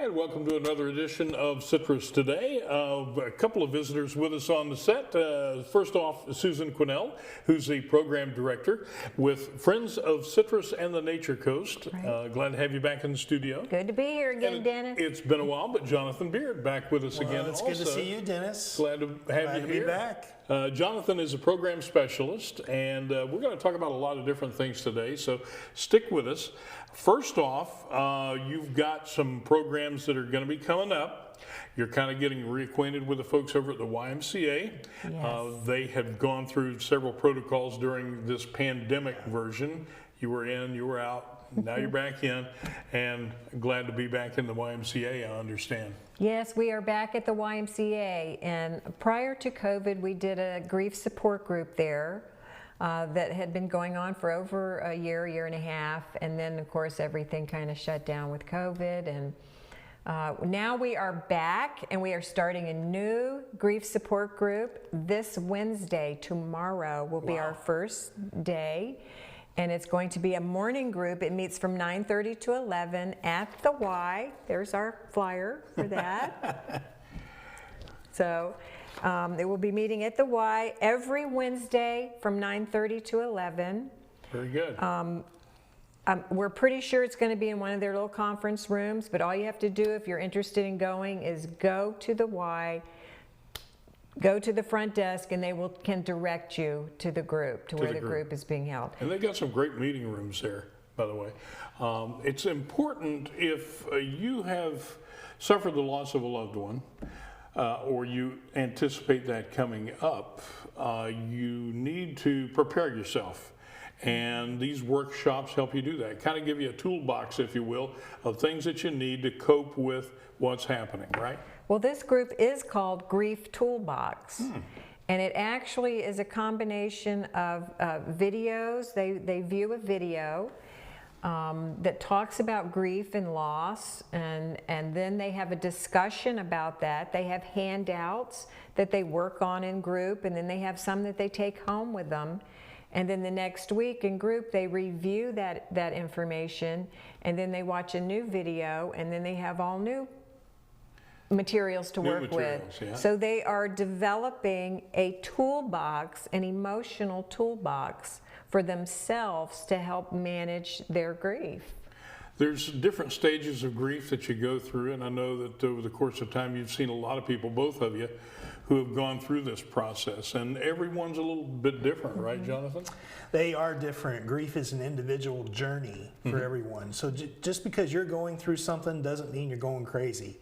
right, welcome to another edition of Citrus Today. A couple of visitors with us on the set. First off, Susan Quinnell, who's the program director with Friends of Citrus and the Nature Coast. Right. Glad to have you back in the studio. Good to be here again, Dennis. It's been a while, but Jonathan Beard back with us again. It's also. good to see you, Dennis. Glad to have you be here. back. Jonathan is a program specialist, and we're going to talk about a lot of different things today, so stick with us. First off, you've got some programs that are going to be coming up. You're kind of getting reacquainted with the folks over at the YMCA. Yes. They have gone through several protocols during this pandemic version. You were in, you were out, now you're back in, and glad to be back in the YMCA, I understand. Yes, we are back at the YMCA, and prior to COVID, we did a grief support group there that had been going on for over a year and a half, and then of course everything kind of shut down with COVID, and now we are back and we are starting a new grief support group this Wednesday. Tomorrow will be our first day. And it's going to be a morning group. It meets from 9:30 to 11 at the Y. There's our flyer for that. So it will be meeting at the Y every Wednesday from 9:30 to 11. Very good. We're pretty sure it's going to be in one of their little conference rooms, but all you have to do if you're interested in going is go to the Y, go to the front desk, and they can direct you to the group, to where the group is being held. And they've got some great meeting rooms there, by the way. It's important if you have suffered the loss of a loved one, or you anticipate that coming up, you need to prepare yourself. And these workshops help you do that. Kind of give you a toolbox, if you will, of things that you need to cope with what's happening, right? Well, this group is called Grief Toolbox, and it actually is a combination of videos. They view a video that talks about grief and loss, and then they have a discussion about that. They have handouts that they work on in group, and then they have some that they take home with them. And then the next week in group, they review that information, and then they watch a new video, and then they have all new materials to work with. Yeah. So they are developing a toolbox, an emotional toolbox for themselves to help manage their grief. There's different stages of grief that you go through, and I know that over the course of time you've seen a lot of people, both of you, who have gone through this process, and everyone's a little bit different, right, Jonathan? They are different. Grief is an individual journey for everyone. So just because you're going through something doesn't mean you're going crazy.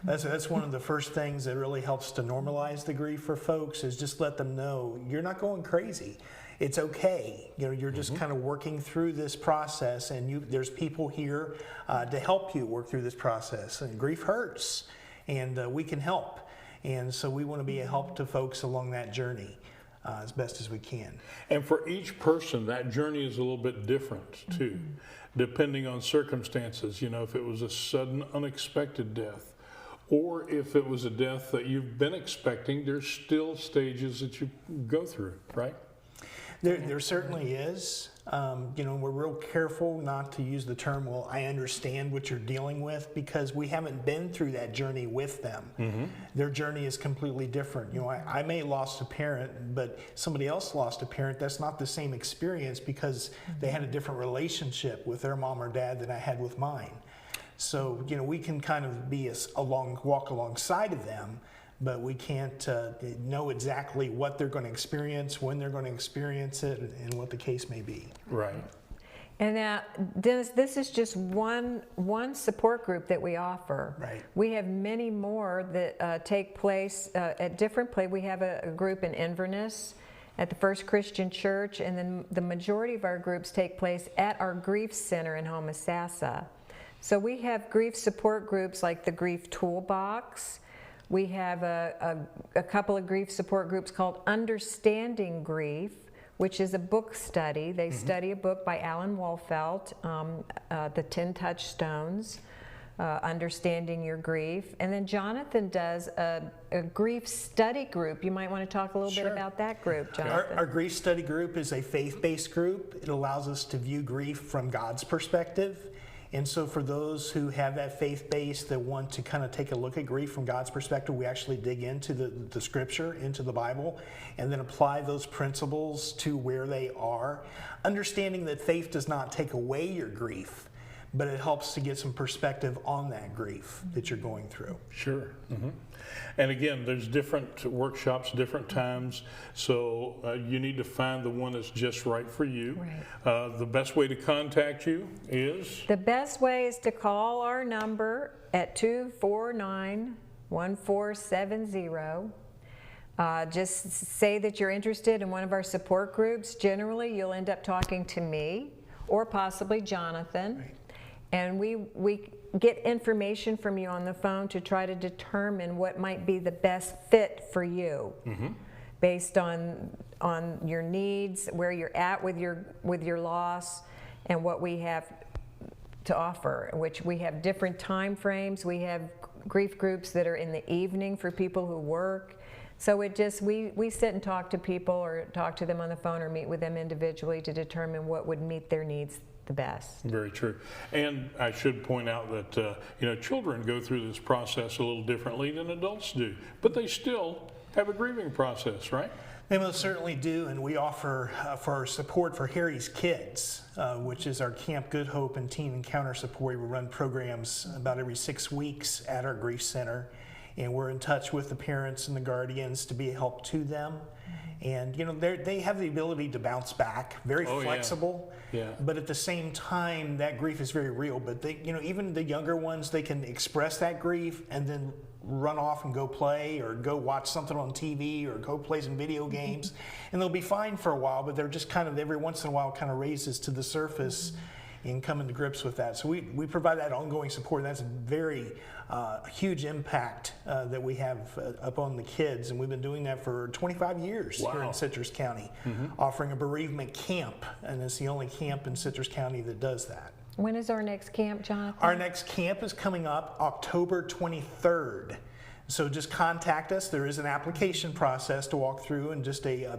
That's one of the first things that really helps to normalize the grief for folks, is just let them know you're not going crazy. It's okay. You know, you're just kind of working through this process, and there's people here to help you work through this process. And grief hurts, and we can help. And so we want to be a help to folks along that journey as best as we can. And for each person, that journey is a little bit different too, depending on circumstances. You know, if it was a sudden, unexpected death, or if it was a death that you've been expecting, there's still stages that you go through, right? There certainly is. You know, we're real careful not to use the term, well, I understand what you're dealing with, because we haven't been through that journey with them. Their journey is completely different. You know, I may have lost a parent, but somebody else lost a parent. That's not the same experience, because they had a different relationship with their mom or dad than I had with mine. So, you know, we can kind of be walk alongside of them, but we can't know exactly what they're going to experience, when they're going to experience it, and what the case may be. Right. And now, Dennis, this is just one support group that we offer. Right. We have many more that take place at different places. We have a group in Inverness at the First Christian Church, and then the majority of our groups take place at our grief center in Homosassa. So we have grief support groups like the Grief Toolbox. We have a couple of grief support groups called Understanding Grief, which is a book study. They study a book by Alan Wolfelt, The 10 Touchstones, Understanding Your Grief. And then Jonathan does a grief study group. You might want to talk a little bit about that group, Jonathan. Our grief study group is a faith-based group. It allows us to view grief from God's perspective. And so for those who have that faith base that want to kind of take a look at grief from God's perspective, we actually dig into the scripture, into the Bible, and then apply those principles to where they are, understanding that faith does not take away your grief, but it helps to get some perspective on that grief that you're going through. Sure. And again, there's different workshops, different times, so you need to find the one that's just right for you. Right. The best way to contact you is? The best way is to call our number at 249-1470. Just say that you're interested in one of our support groups. Generally, you'll end up talking to me or possibly Jonathan. Right. And we get information from you on the phone to try to determine what might be the best fit for you, based on your needs, where you're at with your loss, and what we have to offer. Which we have different time frames. We have grief groups that are in the evening for people who work. So it just we sit and talk to people, or talk to them on the phone, or meet with them individually to determine what would meet their needs the best. Very true. And I should point out that children go through this process a little differently than adults do, but they still have a grieving process, right? They most certainly do, and we offer for our support for Harry's Kids, which is our Camp Good Hope and Teen Encounter support. We run programs about every 6 weeks at our grief center, and we're in touch with the parents and the guardians to be a help to them. And they have the ability to bounce back, very flexible. Yeah. But at the same time, that grief is very real. But they, even the younger ones, they can express that grief and then run off and go play, or go watch something on TV, or go play some video games, and they'll be fine for a while. But they're just kind of every once in a while kind of raises to the surface and coming to grips with that. So we provide that ongoing support, and that's a very huge impact that we have up on the kids, and we've been doing that for 25 years here in Citrus County, offering a bereavement camp, and it's the only camp in Citrus County that does that. When is our next camp, Jonathan? Our next camp is coming up October 23rd. So just contact us. There is an application process to walk through, and just a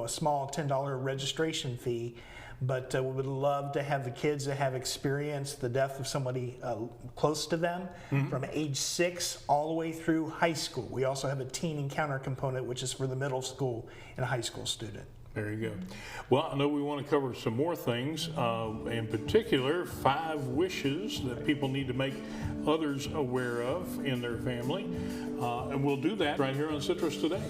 small $10 registration fee. But we would love to have the kids that have experienced the death of somebody close to them, from age 6 all the way through high school. We also have a teen encounter component, which is for the middle school and high school student. Very good. Well, I know we want to cover some more things, in particular 5 wishes that people need to make others aware of in their family, and we'll do that right here on Citrus Today.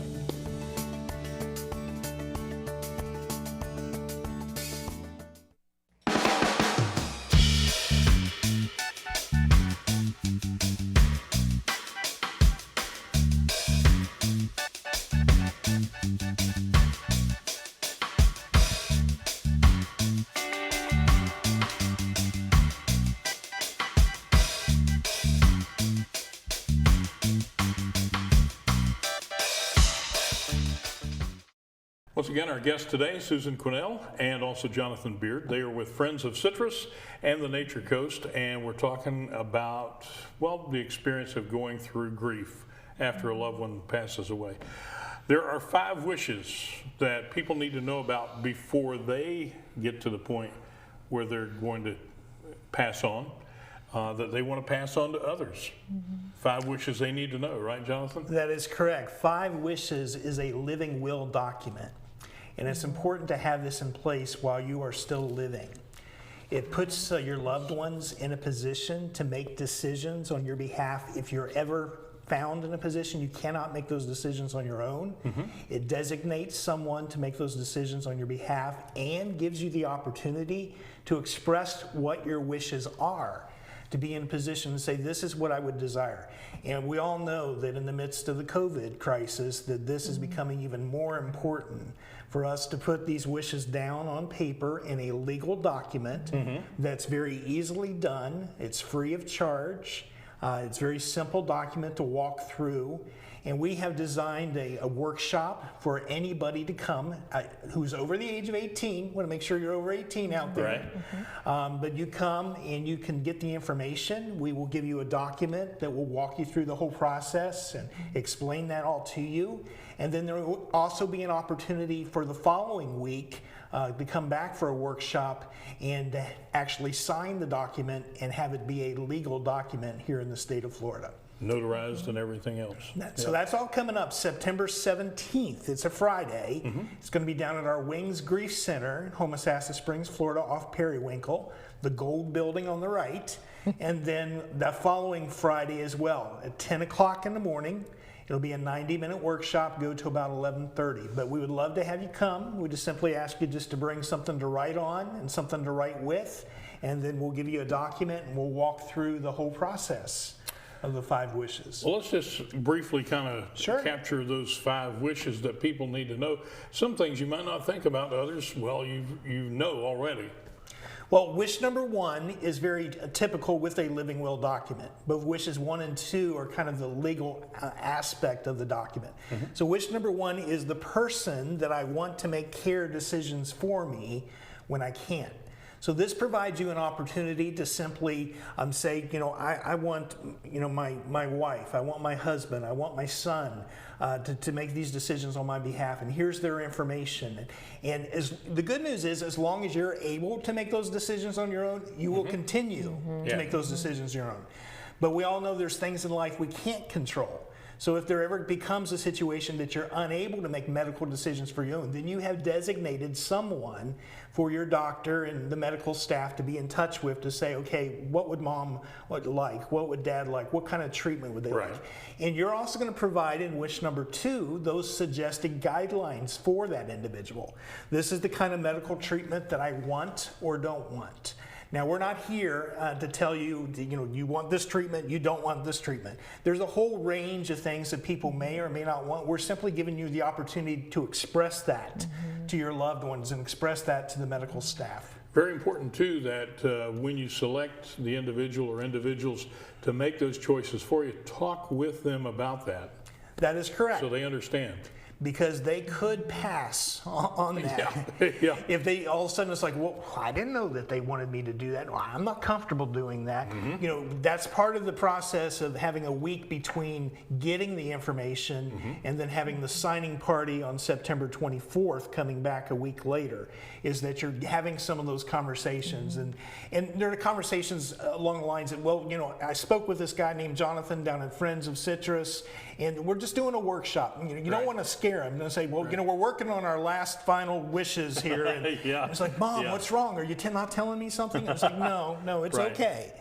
Once again, our guest today, Susan Quinnell and also Jonathan Beard. They are with Friends of Citrus and the Nature Coast, and we're talking about, the experience of going through grief after a loved one passes away. There are 5 wishes that people need to know about before they get to the point where they're going to pass on, that they want to pass on to others. 5 wishes they need to know, right, Jonathan? That is correct. 5 wishes is a living will document. And it's important to have this in place while you are still living. It puts your loved ones in a position to make decisions on your behalf. If you're ever found in a position you cannot make those decisions on your own, it designates someone to make those decisions on your behalf, and gives you the opportunity to express what your wishes are, to be in a position to say, this is what I would desire. And we all know that in the midst of the COVID crisis, that this is becoming even more important for us to put these wishes down on paper in a legal document that's very easily done. It's free of charge. It's a very simple document to walk through. And we have designed a workshop for anybody to come who's over the age of 18. Want to make sure you're over 18 out there. Right. But you come and you can get the information. We will give you a document that will walk you through the whole process and explain that all to you. And then there will also be an opportunity for the following week to come back for a workshop and actually sign the document and have it be a legal document here in the state of Florida. Notarized and everything else. So that's all coming up September 17th. It's a Friday. It's going to be down at our Wings Grief Center in Homosassa Springs, Florida, off Periwinkle, the gold building on the right. And then the following Friday as well at 10 o'clock in the morning. It'll be a 90-minute workshop, go to about 11:30. But we would love to have you come. We just simply ask you just to bring something to write on and something to write with, and then we'll give you a document and we'll walk through the whole process of the 5 wishes. Well, let's just briefly kind of capture those 5 wishes that people need to know. Some things you might not think about, others, well, you know already. Well, wish number 1 is very typical with a living will document, but wishes 1 and 2 are kind of the legal aspect of the document. So wish number 1 is the person that I want to make care decisions for me when I can't. So this provides you an opportunity to simply say, I want, my wife, I want my husband, I want my son to make these decisions on my behalf, and here's their information. And the good news is, as long as you're able to make those decisions on your own, you will continue to make those decisions on your own. But we all know there's things in life we can't control. So if there ever becomes a situation that you're unable to make medical decisions for your own, then you have designated someone for your doctor and the medical staff to be in touch with to say, okay, what would mom like? What would dad like? What kind of treatment would they like? And you're also going to provide in wish number 2 those suggested guidelines for that individual. This is the kind of medical treatment that I want or don't want. Now, we're not here to tell you, you want this treatment, you don't want this treatment. There's a whole range of things that people may or may not want. We're simply giving you the opportunity to express that to your loved ones and express that to the medical staff. Very important, too, that when you select the individual or individuals to make those choices for you, talk with them about that. That is correct. So they understand. Because they could pass on that. Yeah. If they all of a sudden it's like, well, I didn't know that they wanted me to do that. Well, I'm not comfortable doing that. That's part of the process of having a week between getting the information and then having the signing party on September 24th coming back a week later, is that you're having some of those conversations. And there are conversations along the lines of, well, I spoke with this guy named Jonathan down at Friends of Citrus, and we're just doing a workshop. You don't want to scare him. They'll say, well, we're working on our last final wishes here. And it's like, Mom, what's wrong? Are you not telling me something? I was like, no, it's okay.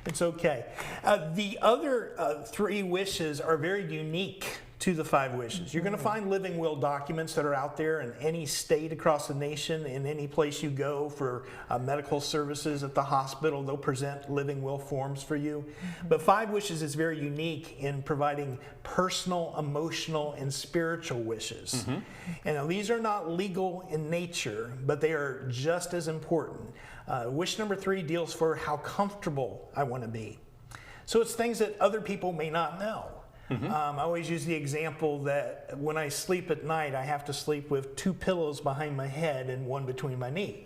It's okay. The other 3 wishes are very unique to the 5 wishes. You're going to find living will documents that are out there in any state across the nation, in any place you go for medical services at the hospital. They'll present living will forms for you. But 5 wishes is very unique in providing personal, emotional, and spiritual wishes. And now, these are not legal in nature, but they are just as important. Wish number 3 deals for how comfortable I want to be. So it's things that other people may not know. I always use the example that when I sleep at night, I have to sleep with 2 pillows behind my head and 1 between my knee.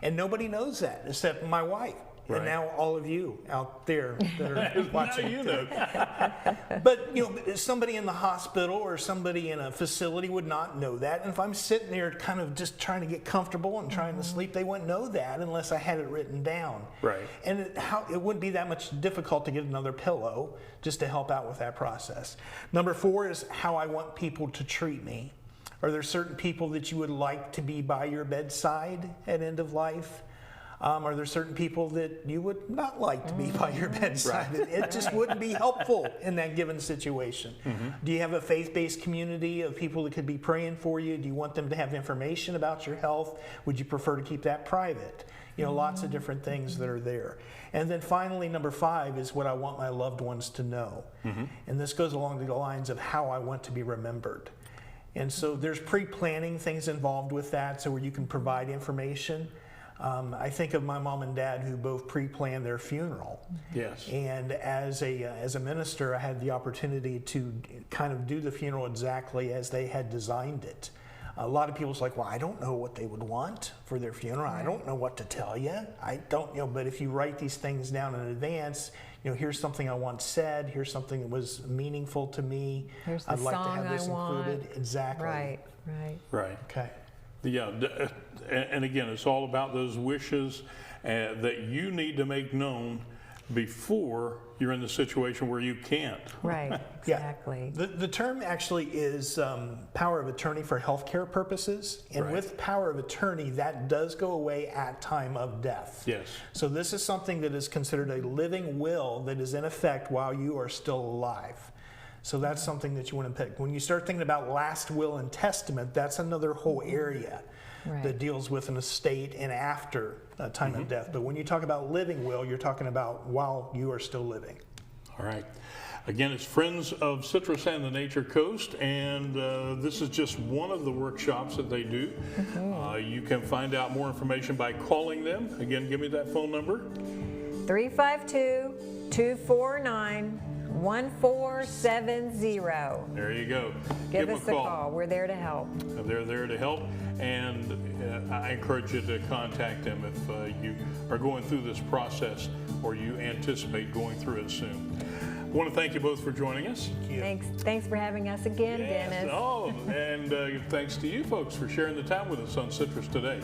And nobody knows that except my wife. And now all of you out there that are watching. Now you know. But somebody in the hospital or somebody in a facility would not know that. And if I'm sitting there kind of just trying to get comfortable and trying to sleep, they wouldn't know that unless I had it written down. And it wouldn't be that much difficult to get another pillow just to help out with that process. Number 4 is how I want people to treat me. Are there certain people that you would like to be by your bedside at end of life? Are there certain people that you would not like to be by your bedside? It just wouldn't be helpful in that given situation. Do you have a faith-based community of people that could be praying for you? Do you want them to have information about your health? Would you prefer to keep that private? Lots of different things that are there. And then finally, number 5 is what I want my loved ones to know. And this goes along the lines of how I want to be remembered. And so there's pre-planning things involved with that, so where you can provide information. I think of my mom and dad who both pre-planned their funeral. Yes. And as a minister, I had the opportunity to kind of do the funeral exactly as they had designed it. A lot of people's like, well, I don't know what they would want for their funeral. I don't know what to tell you. I don't, but if you write these things down in advance, here's something I want said. Here's something that was meaningful to me. Here's the I'd like to song have this I want. included. Exactly. Right. Right. Okay. Yeah, and again, it's all about those wishes that you need to make known before you're in the situation where you can't. Right, exactly. Yeah. The term actually is power of attorney for healthcare purposes, and Right. with power of attorney, that does go away at time of death. Yes. So this is something that is considered a living will that is in effect while you are still alive. So that's something that you want to pick. When you start thinking about last will and testament, that's another whole area Right. that deals with an estate and after time of death. But when you talk about living will, you're talking about while you are still living. All right. Again, it's Friends of Citrus and the Nature Coast, and this is just one of the workshops that they do. You can find out more information by calling them. Again, give me that phone number. 352-249-1470. There you go. Give them us a call. We're there to help. They're there to help, and I encourage you to contact them if you are going through this process or you anticipate going through it soon. I want to thank you both for joining us. Thanks for having us again, Yes. Dennis. Oh, and thanks to you folks for sharing the time with us on Citrus Today.